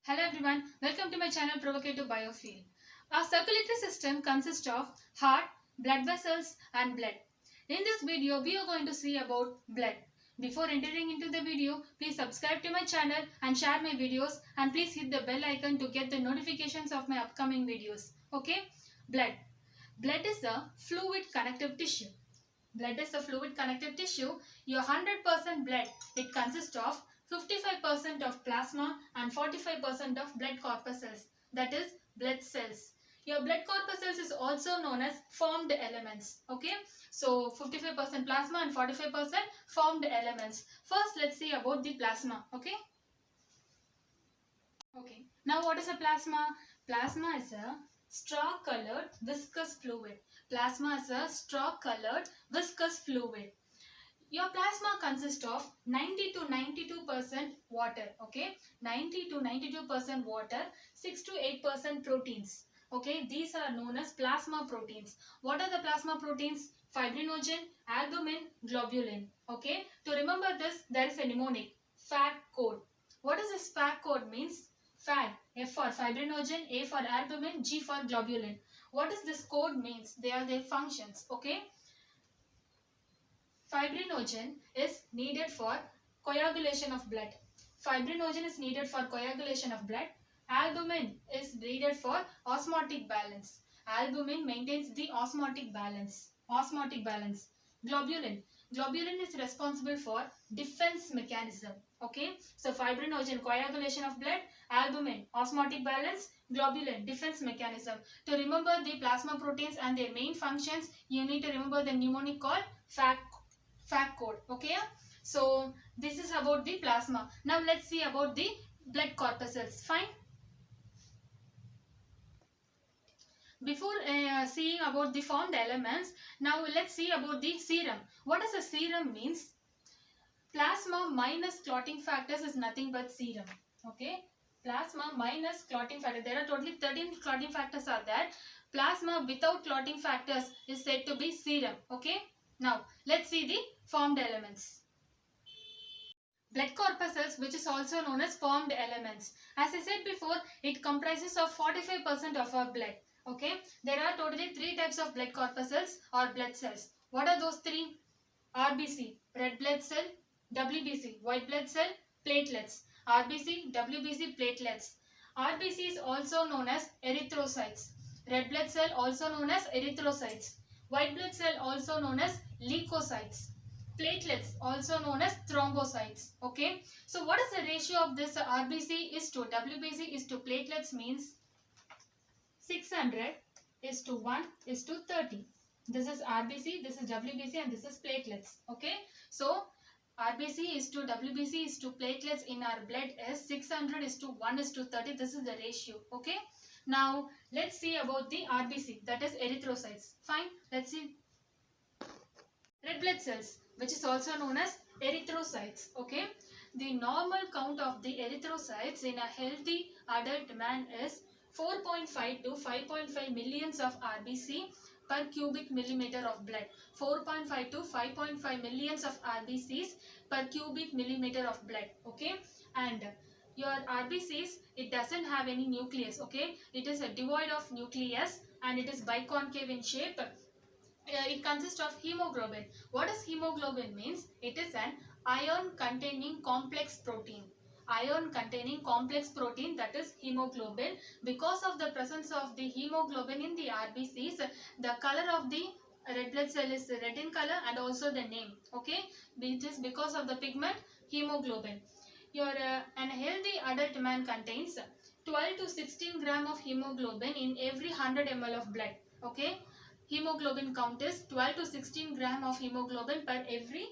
Hello everyone, welcome to my channel Provocative Biofield. Our circulatory system consists of heart, blood vessels and blood. In this video, we are going to see about blood. Before entering into the video, please subscribe to my channel and share my videos, and please hit the bell icon to get the notifications of my upcoming videos. Okay? Blood. Blood is a fluid connective tissue. Blood is a fluid connective tissue. Your 100% blood, it consists of 55% of plasma and 45% of blood corpuscles, that is blood cells. Your blood corpuscles is also known as formed elements. Okay, so 55% plasma and 45% formed elements. First, let's see about the plasma. Okay, now what is a plasma? Plasma is a straw colored viscous fluid. Plasma is a straw colored viscous fluid. Your plasma consists of 90 to 92% water. Okay, 90 to 92% water, 6 to 8% proteins. Okay, these are known as plasma proteins. What are the plasma proteins? Fibrinogen, albumin, globulin. Okay, to remember this, there is a mnemonic, FAG code. What does this FAG code means? FAG, F for fibrinogen, A for albumin, G for globulin. What does this code means? They are their functions. Okay. Fibrinogen is needed for coagulation of blood. Fibrinogen is needed for coagulation of blood. Albumin is needed for osmotic balance. Albumin maintains the osmotic balance. Globulin. Globulin is responsible for defense mechanism. Okay. So fibrinogen, coagulation of blood. Albumin, osmotic balance. Globulin, defense mechanism. To remember the plasma proteins and their main functions, you need to remember the mnemonic called FAG code. Okay, so this is about the plasma. Now let's see about the blood corpuscles. Fine. Before seeing about the formed elements, now let's see about the serum. What does a serum means? Plasma minus clotting factors is nothing but serum. Okay, plasma minus clotting factor. There are totally 13 clotting factors are there. Plasma without clotting factors is said to be serum. Okay. Now, let's see the formed elements. Blood corpuscles, which is also known as formed elements. As I said before, it comprises of 45% of our blood. Okay, there are totally 3 types of blood corpuscles or blood cells. What are those 3? RBC, red blood cell, WBC, white blood cell, platelets. RBC, WBC, platelets. RBC is also known as erythrocytes. Red blood cell also known as erythrocytes. White blood cell also known as leukocytes. Platelets also known as thrombocytes. Okay. So what is the ratio of this RBC is to WBC is to platelets means 600 is to 1 is to 30. This is RBC, this is WBC and this is platelets. Okay. So RBC is to WBC is to platelets in our blood is 600 is to 1 is to 30. This is the ratio. Okay. Now, let's see about the RBC, that is erythrocytes. Fine, let's see. Red blood cells, which is also known as erythrocytes. Okay, the normal count of the erythrocytes in a healthy adult man is 4.5 to 5.5 millions of RBC per cubic millimeter of blood. 4.5 to 5.5 millions of RBCs per cubic millimeter of blood. Okay, and your RBCs, it doesn't have any nucleus. Okay, it is devoid of nucleus and it is biconcave in shape. It consists of hemoglobin. What does hemoglobin means? It is an iron containing complex protein. Iron containing complex protein, that is hemoglobin. Because of the presence of the hemoglobin in the RBCs, the color of the red blood cell is red in color and also the name. Okay, it is because of the pigment hemoglobin. An healthy adult man contains 12 to 16 gram of hemoglobin in every 100 ml of blood. Okay, hemoglobin count is 12 to 16 gram of hemoglobin per every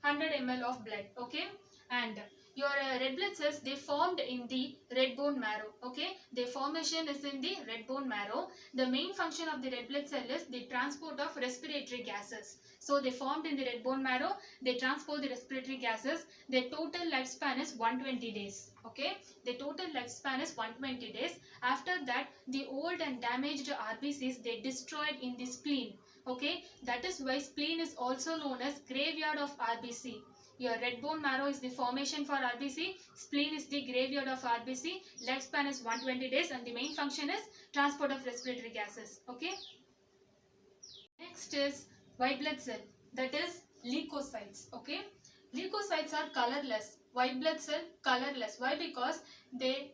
100 ml of blood. Okay, and your red blood cells, they formed in the red bone marrow. Okay, their formation is in the red bone marrow. The main function of the red blood cell is the transport of respiratory gases. So they formed in the red bone marrow, they transport the respiratory gases. Their total lifespan is 120 days. Okay, the total lifespan is 120 days. After that, the old and damaged RBCs, they destroyed in the spleen. Okay, that is why spleen is also known as graveyard of RBC. Your red bone marrow is the formation for RBC, spleen is the graveyard of RBC, lifespan is 120 days, and the main function is transport of respiratory gases. Okay. Next is white blood cell, that is leukocytes. Okay. Leukocytes are colorless. White blood cell colorless. Why? Because they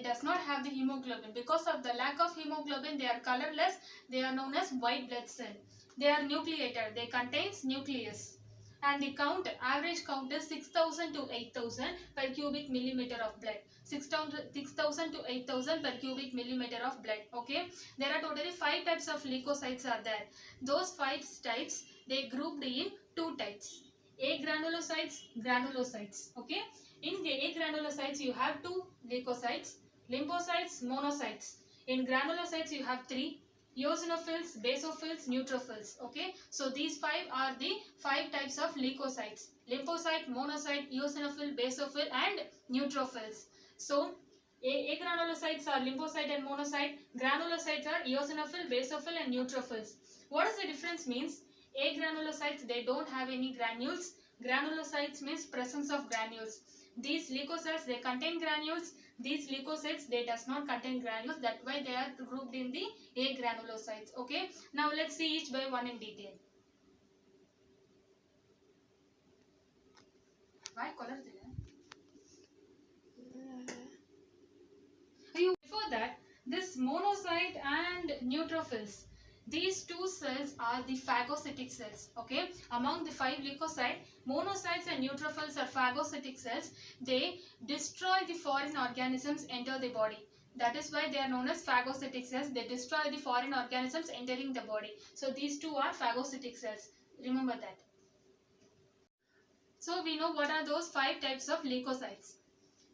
does not have the hemoglobin. Because of the lack of hemoglobin, they are colorless. They are known as white blood cell. They are nucleated. They contains nucleus. And the count, average count is 6,000 to 8,000 per cubic millimeter of blood. 6,000 to 8,000 per cubic millimeter of blood. Okay. There are totally 5 types of leukocytes are there. Those 5 types, they grouped in 2 types. Granulocytes. Okay. In A granulocytes, you have 2 leukocytes, lymphocytes, monocytes. In granulocytes, you have 3. Eosinophils, basophils, neutrophils. Okay. So these 5 are the 5 types of leukocytes. Lymphocyte, monocyte, eosinophil, basophil, and neutrophils. So agranulocytes are lymphocyte and monocyte. Granulocytes are eosinophil, basophil, and neutrophils. What is the difference means? Agranulocytes, they don't have any granules. Granulocytes means presence of granules. These leukocytes, they contain granules. These leukocytes, they does not contain granules. That's why they are grouped in the agranulocytes. Okay. Now let's see each by one in detail. Why color? Before that, this monocyte and neutrophils, these 2 cells are the phagocytic cells. Okay. Among the 5 leukocytes, monocytes and neutrophils are phagocytic cells. They destroy the foreign organisms enter the body. That is why they are known as phagocytic cells. They destroy the foreign organisms entering the body. So these 2 are phagocytic cells. Remember that. So we know what are those 5 types of leukocytes.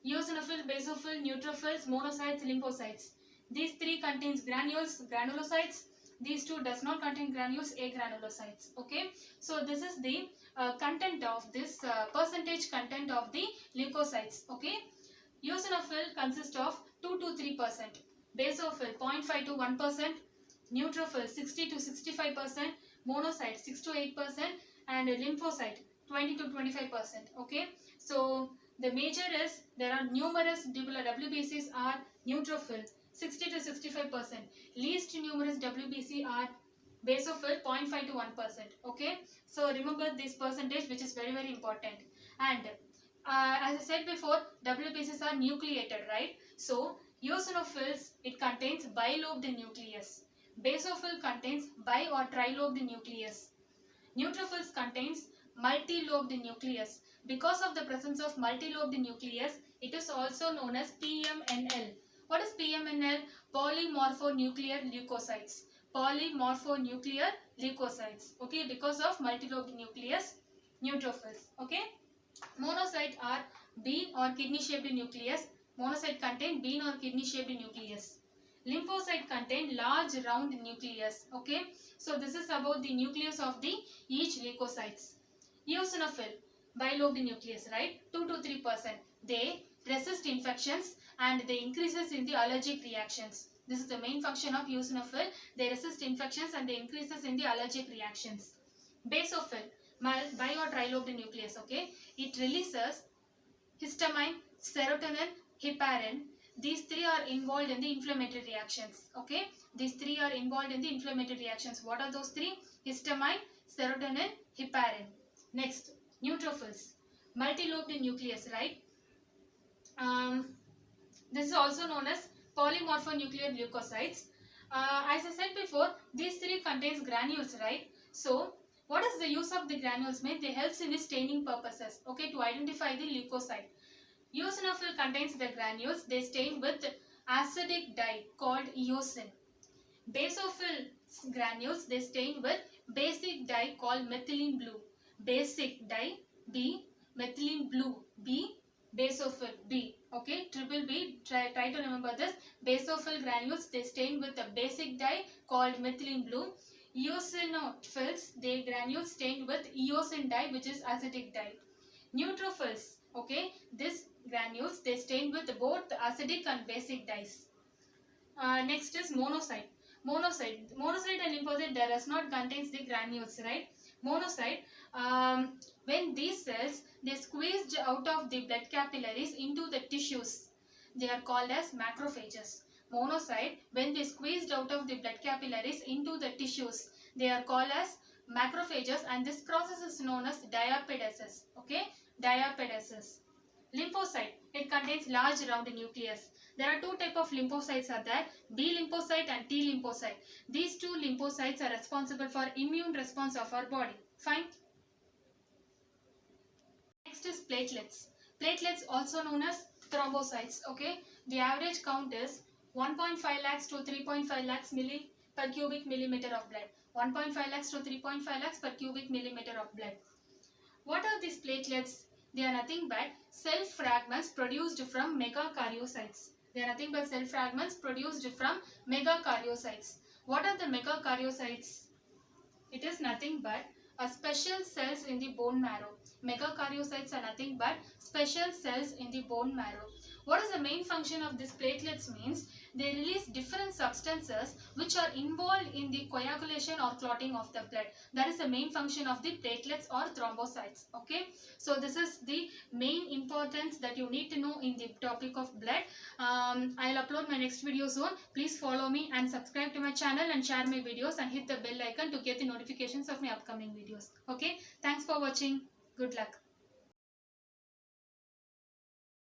Eosinophil, basophil, neutrophils, monocytes, lymphocytes. These 3 contains granules, granulocytes. These 2 does not contain granules, agranulocytes. Okay. So this is the content of this percentage content of the leukocytes. Okay. Eosinophil consists of 2 to 3%. Basophil 0.5 to 1%. Neutrophil 60 to 65%. Monocyte 6 to 8%. And lymphocyte 20 to 25%. Okay. So the major is there are numerous WBCs are neutrophil 60 to 65%. Least numerous WBC are basophil 0.5 to 1%. Okay. So remember this percentage, which is very, very important. And as I said before, WBCs are nucleated, right? So eosinophils, it contains bilobed nucleus. Basophil contains bi or trilobed nucleus. Neutrophils contains multilobed nucleus. Because of the presence of multilobed nucleus, it is also known as PMNL. What is PMNL? Polymorphonuclear leukocytes. Polymorphonuclear leukocytes. Okay, because of multilobed nucleus, neutrophils. Okay. Monocyte are bean or kidney shaped nucleus. Monocyte contain bean or kidney shaped nucleus. Lymphocyte contain large round nucleus. Okay. So this is about the nucleus of the each leukocytes. Eosinophil, bilobed nucleus, right? 2 to 3%. They resist infections and they increases in the allergic reactions. This is the main function of eosinophil. They resist infections and they increases in the allergic reactions. Basophil, bi or trilobed nucleus. Okay. It releases histamine, serotonin, heparin. These 3 are involved in the inflammatory reactions. Okay. These 3 are involved in the inflammatory reactions. What are those 3? Histamine, serotonin, heparin. Next, neutrophils. Multilobed nucleus, right? This is also known as polymorphonuclear leukocytes. As I said before, these 3 contains granules, right? So, what is the use of the granules? They helps in the staining purposes. Okay, to identify the leukocyte. Eosinophil contains the granules. They stain with acidic dye called eosin. Basophil granules, they stain with basic dye called methylene blue. Basic dye B, methylene blue B, basophil B. Okay, triple B. Try to remember this. Basophil granules, they stain with a basic dye called methylene blue. Eosinophils, they granules stained with eosin dye, which is acidic dye. Neutrophils, okay, this granules, they stain with both acidic and basic dyes. Next is monocyte. Monocyte and lymphocyte, there does not contains the granules, right? Monocyte, when these cells, they squeezed out of the blood capillaries into the tissues. They are called as macrophages. Monocyte, when they squeezed out of the blood capillaries into the tissues, they are called as macrophages, and this process is known as diapedesis. Okay, diapedesis. Lymphocyte, it contains large round nucleus. There are two types of lymphocytes are there, B lymphocyte and T lymphocyte. These two lymphocytes are responsible for immune response of our body. Fine. Next is platelets. Platelets also known as thrombocytes. Okay, the average count is 1.5 lakhs to 3.5 lakhs milli per cubic millimeter of blood. 1.5 lakhs to 3.5 lakhs per cubic millimeter of blood. What are these platelets? They are nothing but cell fragments produced from megakaryocytes. They are nothing but cell fragments produced from megakaryocytes. What are the megakaryocytes? It is nothing but a special cells in the bone marrow. Megakaryocytes are nothing but special cells in the bone marrow. What is the main function of these platelets means? They release different substances which are involved in the coagulation or clotting of the blood. That is the main function of the platelets or thrombocytes. Okay. So this is the main importance that you need to know in the topic of blood. I'll upload my next video soon. Please follow me and subscribe to my channel and share my videos and hit the bell icon to get the notifications of my upcoming videos. Okay. Thanks for watching. Good luck.